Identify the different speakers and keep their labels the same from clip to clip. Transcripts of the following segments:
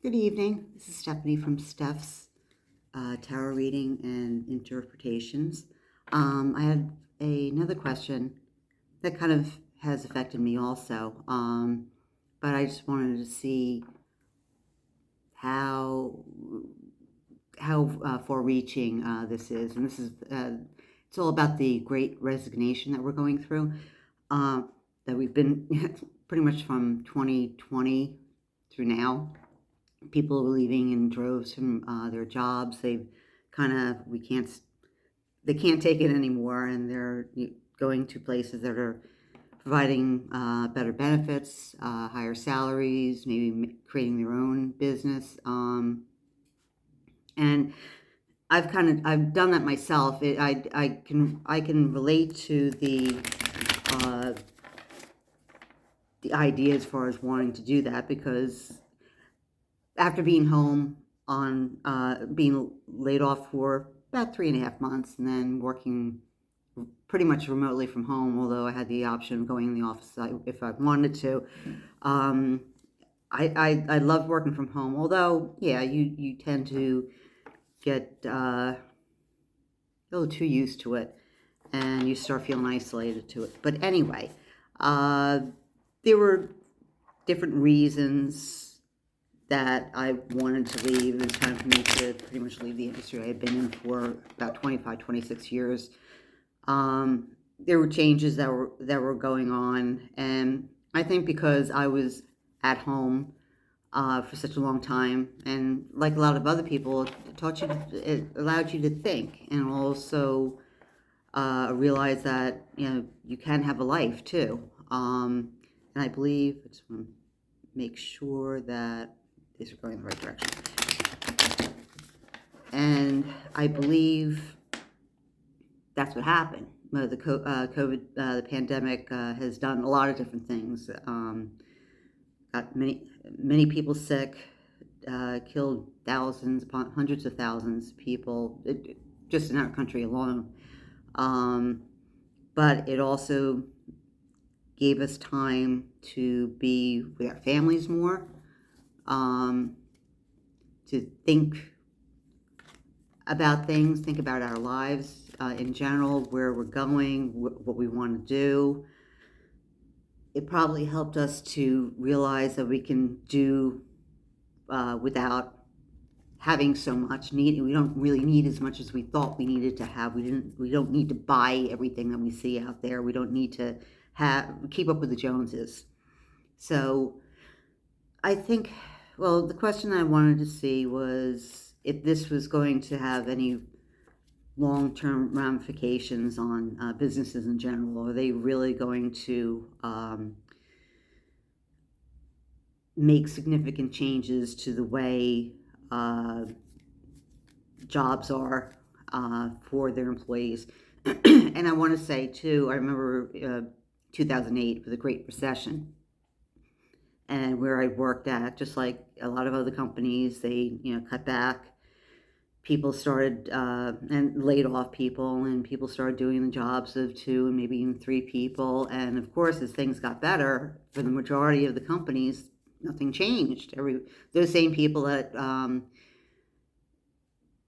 Speaker 1: Good evening. This is Stephanie from Steph's Tarot Reading and Interpretations. I had another question that kind of has affected me also, but I just wanted to see how far-reaching this is, and this is it's all about the Great Resignation that we're going through. That we've been pretty much from 2020 through now. People are leaving in droves from their jobs. They can't take it anymore, and they're going to places that are providing better benefits, higher salaries, maybe creating their own business. And I've done that myself. I can relate to uh, the idea as far as wanting to do that, because after being home on being laid off for about 3.5 months, and then working pretty much remotely from home, although I had the option of going in the office if I wanted to. Um, I loved working from home, although, yeah, you tend to get a little too used to it, and you start feeling isolated to it. But anyway, uh, there were different reasons that I wanted to leave. It was time for me to pretty much leave the industry I had been in for about 25, 26 years. There were changes that were going on, and I think because I was at home for such a long time, and like a lot of other people, it allowed you to think, and also realize that you can have a life too. And I believe I just want to make sure that these are going in the right direction. And I believe that's what happened. The COVID, the pandemic has done a lot of different things. Got many people sick, killed thousands upon hundreds of thousands of people, just in our country alone. But it also gave us time to be with our families more, to think about things, think about our lives in general, where we're going, what we want to do. It probably helped us to realize that we can do without having so much. We don't really need as much as we thought we needed to have. We don't need to buy everything that we see out there. We don't need to keep up with the Joneses. So I think, well, the question I wanted to see was if this was going to have any long-term ramifications on businesses in general. Are they really going to make significant changes to the way jobs are for their employees? And I want to say, too, I remember 2008 for the Great Recession, and where I worked at, just like a lot of other companies, they cut back. People started and laid off people, and people started doing the jobs of 2 and maybe even 3 people. And of course, as things got better for the majority of the companies, nothing changed. Those same people that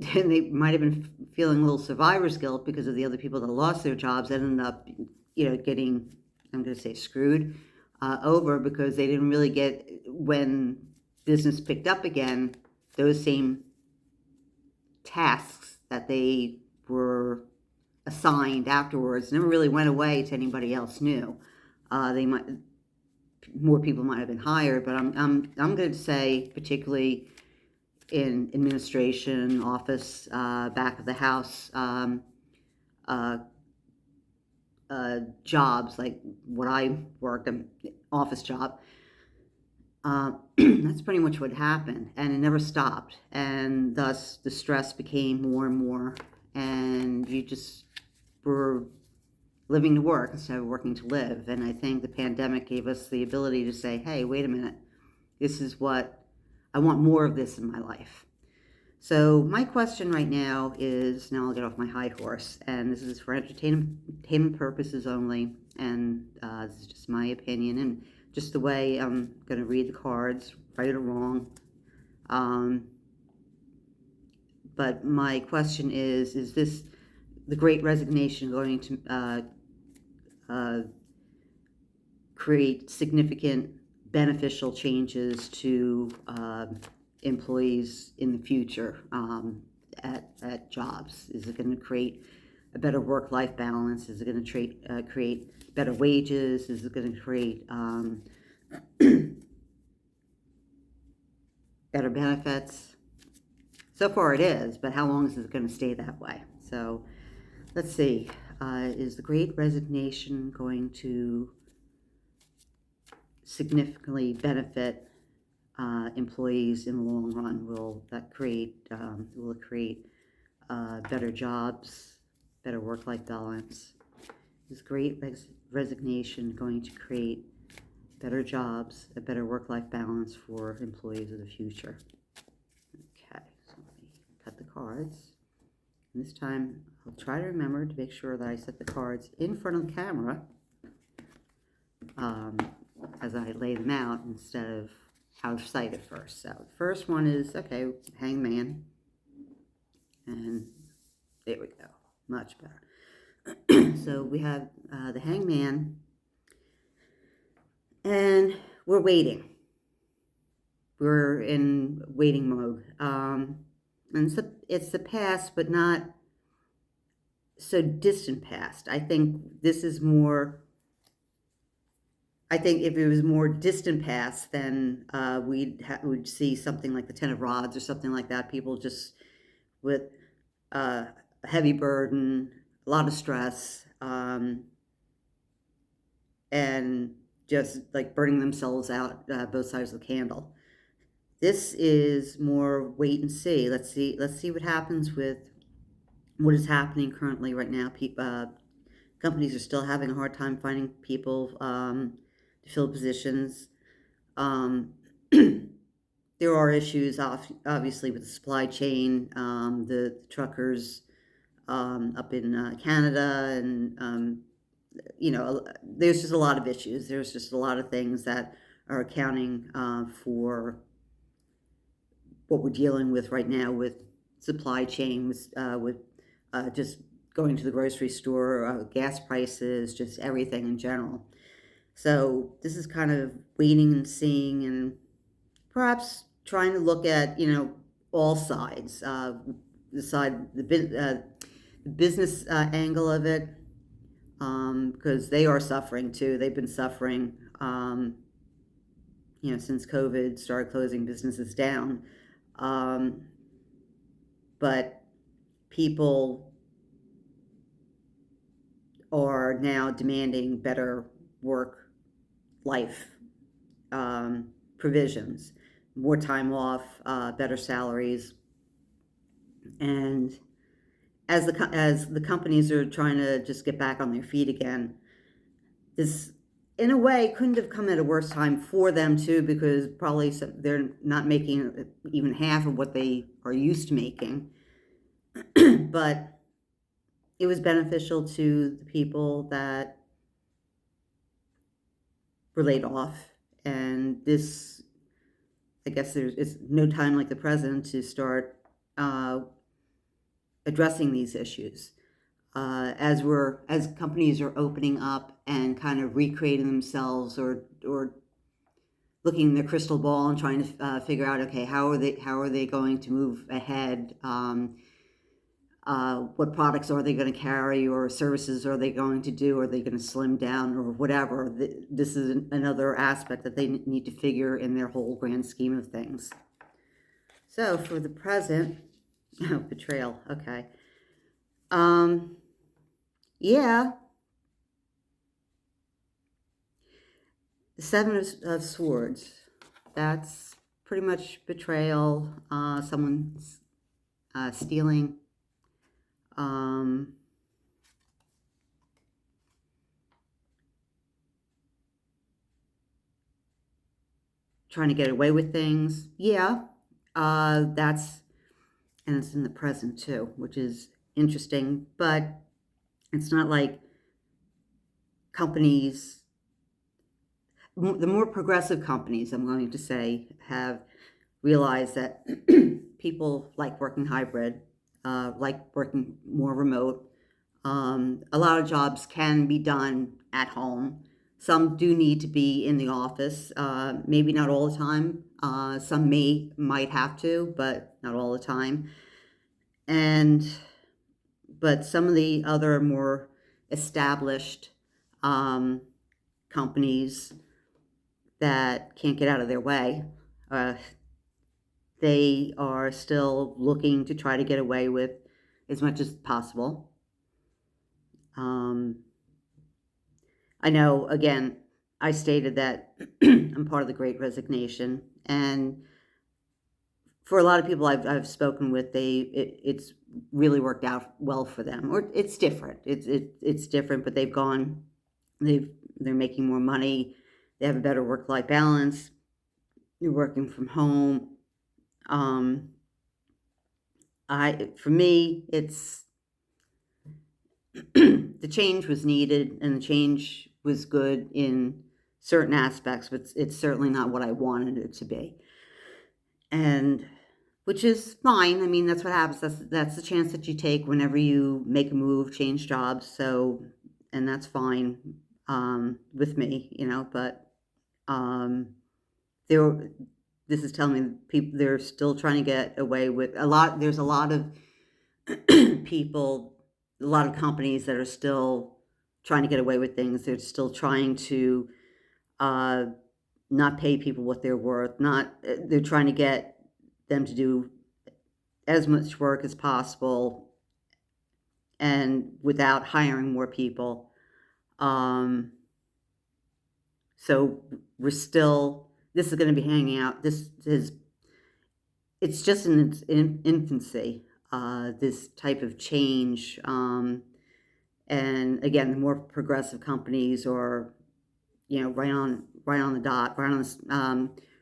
Speaker 1: they might have been feeling a little survivor's guilt because of the other people that lost their jobs, ended up getting, I'm going to say, screwed over, because they didn't really get, when business picked up again, those same tasks that they were assigned afterwards never really went away to anybody else new. More people might have been hired, but I'm going to say, particularly in administration, office, back of the house uh, jobs, like what I worked, an office job. That's pretty much what happened, and it never stopped, and thus the stress became more and more, and you just were living to work instead of working to live. And I think the pandemic gave us the ability to say, hey, wait a minute, this is what I want, more of this in my life. So my question right now is, now I'll get off my high horse, and this is for entertainment purposes only, and this is just my opinion and just the way I'm going to read the cards, right or wrong. But my question is this the Great Resignation going to uh, create significant beneficial changes to employees in the future at jobs? Is it going to create a better work-life balance? Is it going to create better wages? Is it going to create better benefits? So far it is, but how long is it going to stay that way? So let's see. Is the Great Resignation going to significantly benefit employees in the long run? Will it create better jobs, better work-life balance? Is Great Resignation going to create better jobs, a better work-life balance for employees of the future? Okay, so let me cut the cards. And this time I'll try to remember to make sure that I set the cards in front of the camera as I lay them out instead of out of sight at first. So the first one is, okay, Hangman. And there we go, much better. So we have the Hangman, and we're waiting. We're in waiting mode. And it's the past, but not so distant past. I think this is more. I think if it was more distant past, then we'd see something like the Ten of Rods or something like that. People just with a heavy burden, a lot of stress, and just like burning themselves out both sides of the candle. This is more wait and see. Let's see what happens with what is happening currently right now. Companies are still having a hard time finding people to fill positions. There are issues, obviously, with the supply chain, the truckers up in Canada, and there's just a lot of issues. There's just a lot of things that are accounting for what we're dealing with right now with supply chain, with just going to the grocery store, gas prices, just everything in general. So this is kind of waiting and seeing, and perhaps trying to look at all sides, the business angle of it, because they are suffering too. They've been suffering, since COVID started closing businesses down. But people are now demanding better work-life provisions, more time off, better salaries, and as the companies are trying to just get back on their feet again, this in a way couldn't have come at a worse time for them too, because probably they're not making even half of what they are used to making. But it was beneficial to the people that were laid off, and this, I guess it's no time like the present to start addressing these issues. As companies are opening up and kind of recreating themselves, or looking in their crystal ball and trying to figure out, okay, how are they going to move ahead? What products are they going to carry, or services are they going to do? Are they going to slim down, or whatever? This is another aspect that they need to figure in their whole grand scheme of things. So for the present, betrayal. Okay. Yeah. The Seven of Swords. That's pretty much betrayal. Someone's stealing. Trying to get away with things. Yeah. And it's in the present too, which is interesting, but it's not like the more progressive companies, I'm going to say, have realize that people like working hybrid, like working more remote. A lot of jobs can be done at home. Some do need to be in the office, maybe not all the time. Some might have to, but not all the time. And but some of the other more established um, companies that can't get out of their way, uh, they are still looking to try to get away with as much as possible. Um, I know, again, I stated that I'm part of the Great Resignation, and for a lot of people I've spoken with, it's really worked out well for them. Or it's different. It's different, but they're making more money. They have a better work-life balance. They're working from home. For me, it's the change was needed and the change was good in certain aspects, but it's certainly not what I wanted it to be. And which is fine. I mean, that's what happens. That's the chance that you take whenever you make a move, change jobs. So, and that's fine with me, But there, this is telling me people they're still trying to get away with a lot. There's a lot of people, a lot of companies that are still trying to get away with things. They're still trying to not pay people what they're worth. They're trying to get them to do as much work as possible and without hiring more people. So this is going to be hanging out. It's just in its infancy, this type of change. And again, the more progressive companies are, right on the dot,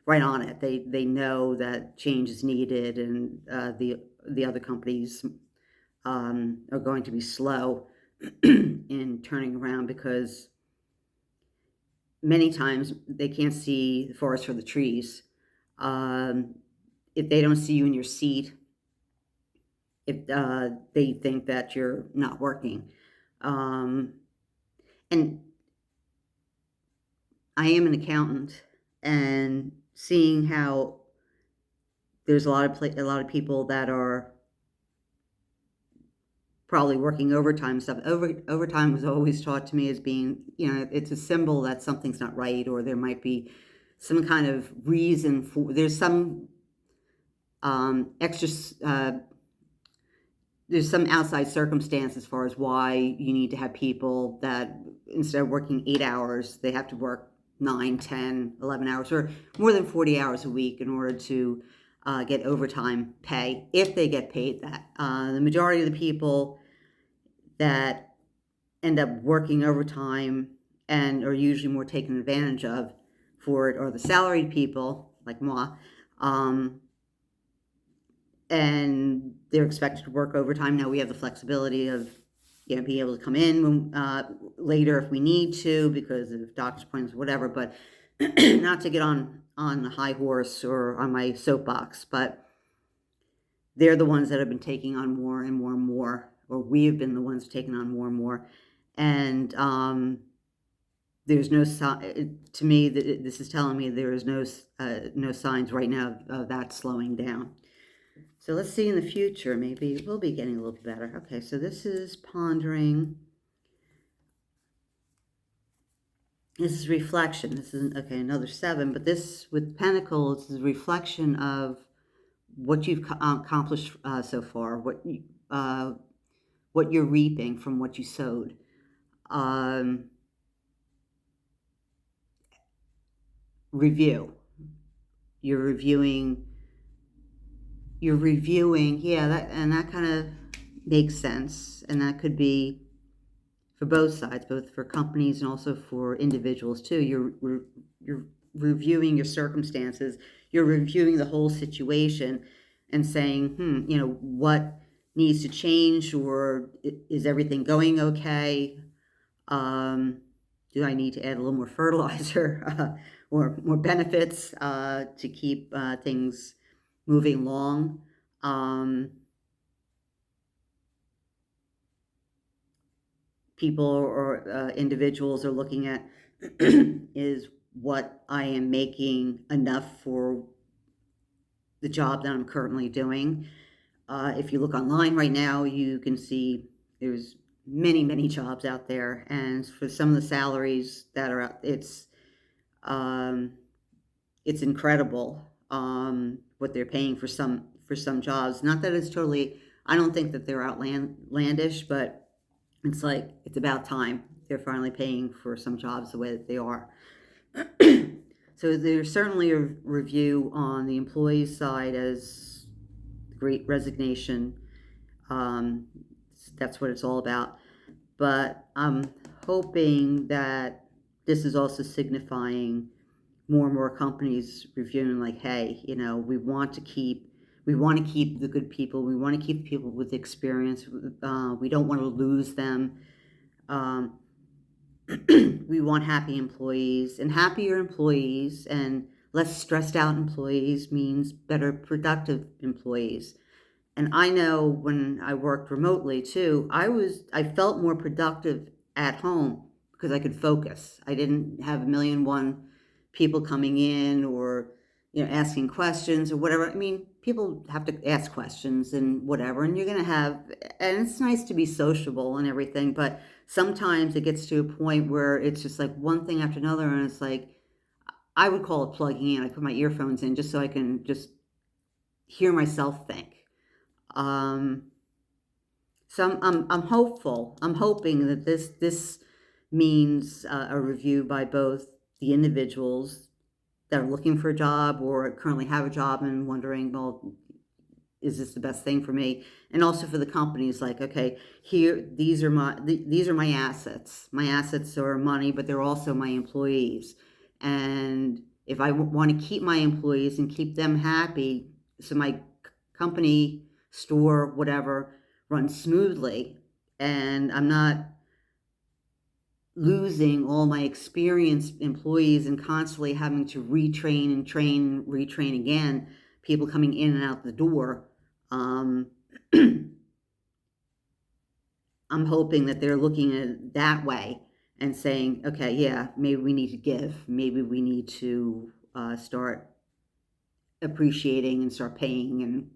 Speaker 1: right on it. They know that change is needed, and the other companies are going to be slow in turning around because many times they can't see the forest for the trees. If they don't see you in your seat, if they think that you're not working. And I am an accountant, and seeing how there's a lot of people that are probably working overtime stuff. Overtime was always taught to me as being, it's a symbol that something's not right, or there might be some kind of reason there's some extra, there's some outside circumstance as far as why you need to have people that instead of working 8 hours, they have to work 9, 10, 11 hours, or more than 40 hours a week in order to get overtime pay, if they get paid that. The majority of the people that end up working overtime and are usually more taken advantage of for it are the salaried people, like moi, and they're expected to work overtime. Now we have the flexibility of being able to come in later if we need to because of doctor's appointments or whatever, but not to get on a high horse or on my soapbox, but they're the ones that have been taking on more and more and more, or we've been the ones taking on more and more. And there's no to me, this is telling me there is no signs right now of that slowing down. So let's see in the future, maybe we'll be getting a little better. Okay, so this is pondering. This is reflection. This is, okay, another 7, but this with Pentacles is a reflection of what you've accomplished so far, what you're reaping from what you sowed. Review. You're reviewing, yeah, that kind of makes sense, and that could be for both sides, both for companies and also for individuals too. You're reviewing your circumstances, you're reviewing the whole situation and saying, what needs to change, or is everything going okay? Do I need to add a little more fertilizer or more benefits to keep things moving along. Um, People or individuals are looking at is what I am making enough for the job that I'm currently doing. If you look online right now, you can see there's many jobs out there, and for some of the salaries that are out, um, it's incredible what they're paying for some jobs. Not that it's totally. I don't think that they're outlandish, but it's like it's about time they're finally paying for some jobs the way that they are. So there's certainly a review on the employee side as the Great Resignation. Um, that's what it's all about. But I'm hoping that this is also signifying more and more companies reviewing, like, hey, we want to keep the good people. We want to keep people with experience. We don't want to lose them. Um, we want happy employees, and happier employees and less stressed out employees means better productive employees. And I know when I worked remotely too, I felt more productive at home because I could focus. I didn't have a million one people coming in, or asking questions or whatever. I mean, people have to ask questions and whatever, and you're going to have, and it's nice to be sociable and everything, but sometimes it gets to a point where it's just like one thing after another, and it's like I would call it plugging in. I put my earphones in just so I can just hear myself think. um, so I'm hopeful. I'm hoping that this means a review by both the individuals that are looking for a job or currently have a job and wondering, well, is this the best thing for me? And also for the companies, like, okay, here, these are my assets. My assets are money, but they're also my employees. And if I want to keep my employees and keep them happy, so my company, store, whatever, runs smoothly, and I'm not losing all my experienced employees and constantly having to retrain and retrain again, people coming in and out the door. um, I'm hoping that they're looking at it that way and saying, okay, yeah, maybe we need to give, maybe we need to start appreciating and start paying,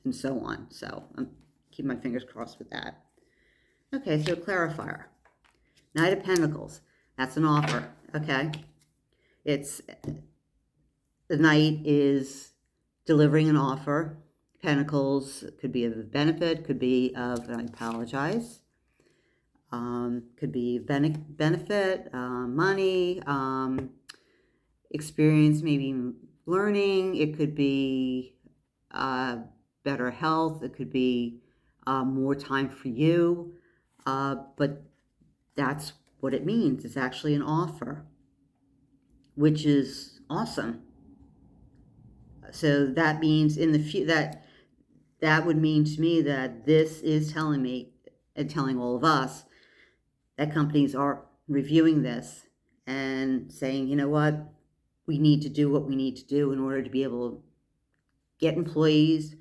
Speaker 1: and so on. So I'm keeping my fingers crossed with that. Okay, so clarifier. Knight of Pentacles. That's an offer. Okay, it's the Knight is delivering an offer. Pentacles could be of a benefit, could be of, I apologize, could be benefit, money, experience, maybe learning. It could be better health. It could be more time for you. But that's what it means. It's actually an offer, which is awesome. So that means in the that would mean to me that this is telling me and telling all of us that companies are reviewing this and saying, you know what, we need to do what we need to do in order to be able to get employees,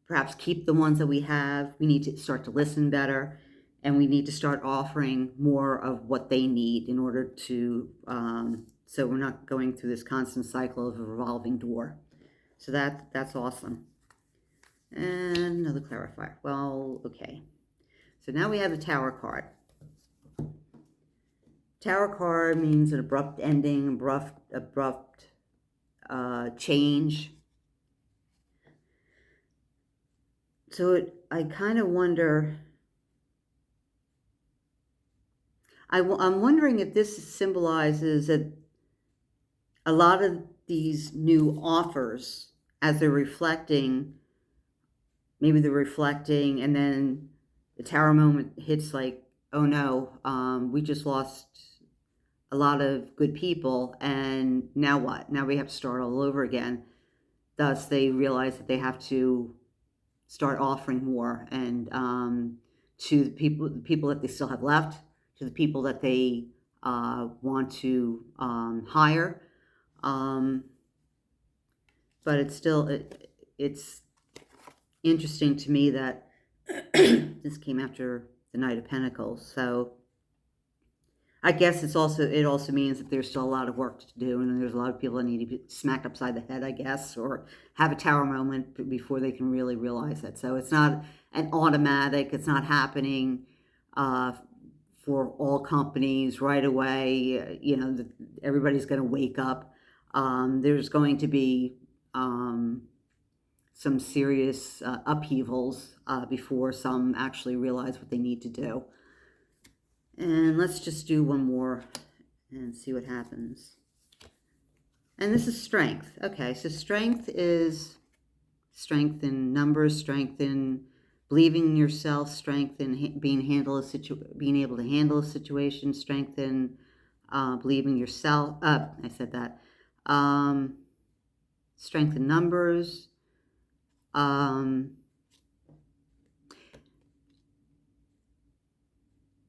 Speaker 1: perhaps keep the ones that we have. We need to start to listen better, and we need to start offering more of what they need in order to, so we're not going through this constant cycle of a revolving door. So that's awesome. And another clarifier. Well, okay. So now we have the Tower card. Tower card means an abrupt ending, abrupt change. So I kind of wonder, I'm wondering if this symbolizes that a lot of these new offers, as they're reflecting, maybe they're reflecting, and then the Tower moment hits, like, oh no, we just lost a lot of good people, and now what? Now we have to start all over again. Thus, they realize that they have to start offering more, and to the people that they still have left, to the people that they want to hire. Um, but it's still, it's interesting to me that this came after the Knight of Pentacles. So I guess it also means that there's still a lot of work to do, and there's a lot of people that need to be smacked upside the head, I guess, or have a tower moment before they can really realize it. So it's not an automatic. It's not happening for all companies right away. Everybody's going to wake up. There's going to be some serious upheavals before some actually realize what they need to do. And let's just do one more and see what happens. And this is strength. Okay, so strength is strength in numbers, strength in believing in yourself, strength in being able to handle a situation, strength in believing yourself. I said that. Strength in numbers.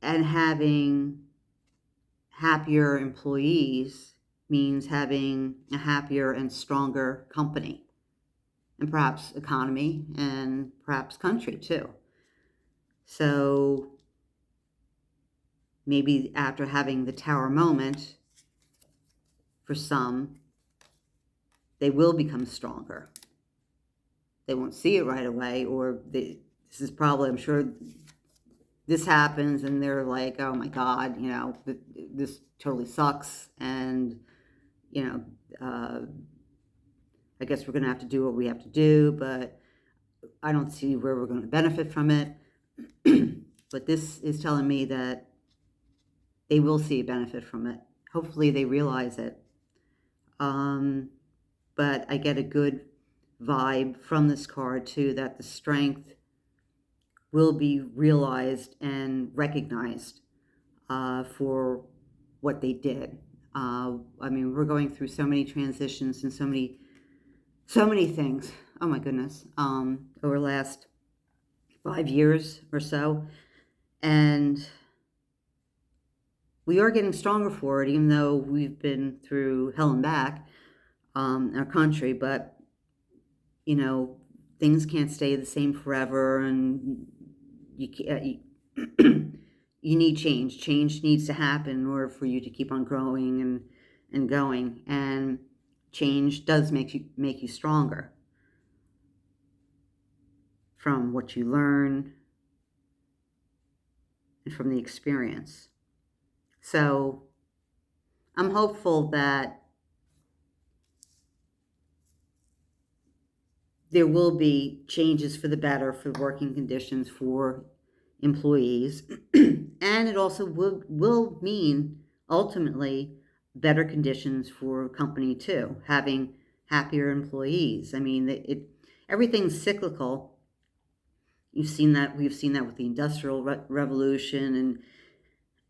Speaker 1: And having happier employees means having a happier and stronger company, and perhaps economy, and perhaps country too. So maybe after having the tower moment, for some, they will become stronger. They won't see it right away, or this is probably, I'm sure, this happens and they're like, oh my God, this totally sucks. And, I guess we're going to have to do what we have to do, but I don't see where we're going to benefit from it. But this is telling me that they will see a benefit from it. Hopefully they realize it. But I get a good vibe from this card too, that the strength will be realized and recognized for what they did. We're going through so many transitions and so many things. Oh my goodness. Over the last 5 years or so. And we are getting stronger for it, even though we've been through hell and back, our country. But, things can't stay the same forever, and you need change. Change needs to happen in order for you to keep on growing and going. And change does make you stronger from what you learn and from the experience. So I'm hopeful that there will be changes for the better for working conditions for employees. And it also will mean ultimately better conditions for company too, having happier employees. Everything's cyclical. We've seen that with the Industrial Revolution,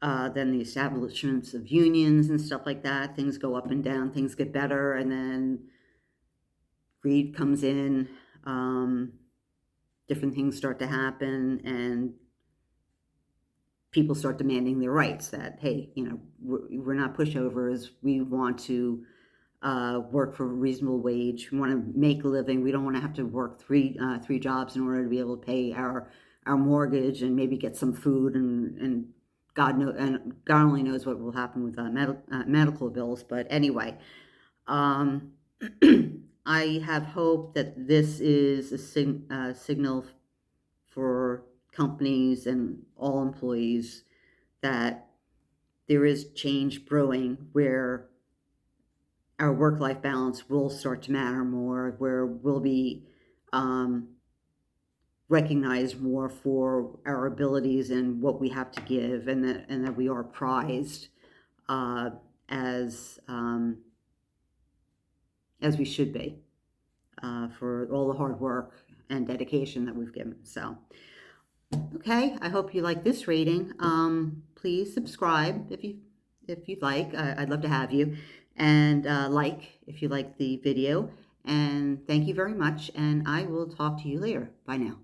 Speaker 1: and then the establishments of unions and stuff like that. Things go up and down, things get better, and then greed comes in, different things start to happen, and people start demanding their rights, that, hey, we're not pushovers. We want to work for a reasonable wage. We want to make a living. We don't want to have to work three jobs in order to be able to pay our mortgage and maybe get some food, and God only knows what will happen with medical bills. But anyway, I have hope that this is a signal for companies and all employees that there is change brewing, where our work-life balance will start to matter more, where we'll be recognized more for our abilities and what we have to give, and that we are prized as we should be for all the hard work and dedication that we've given. So, okay, I hope you like this reading. Please subscribe if you'd like. I'd love to have you. And like if you like the video. And thank you very much. And I will talk to you later. Bye now.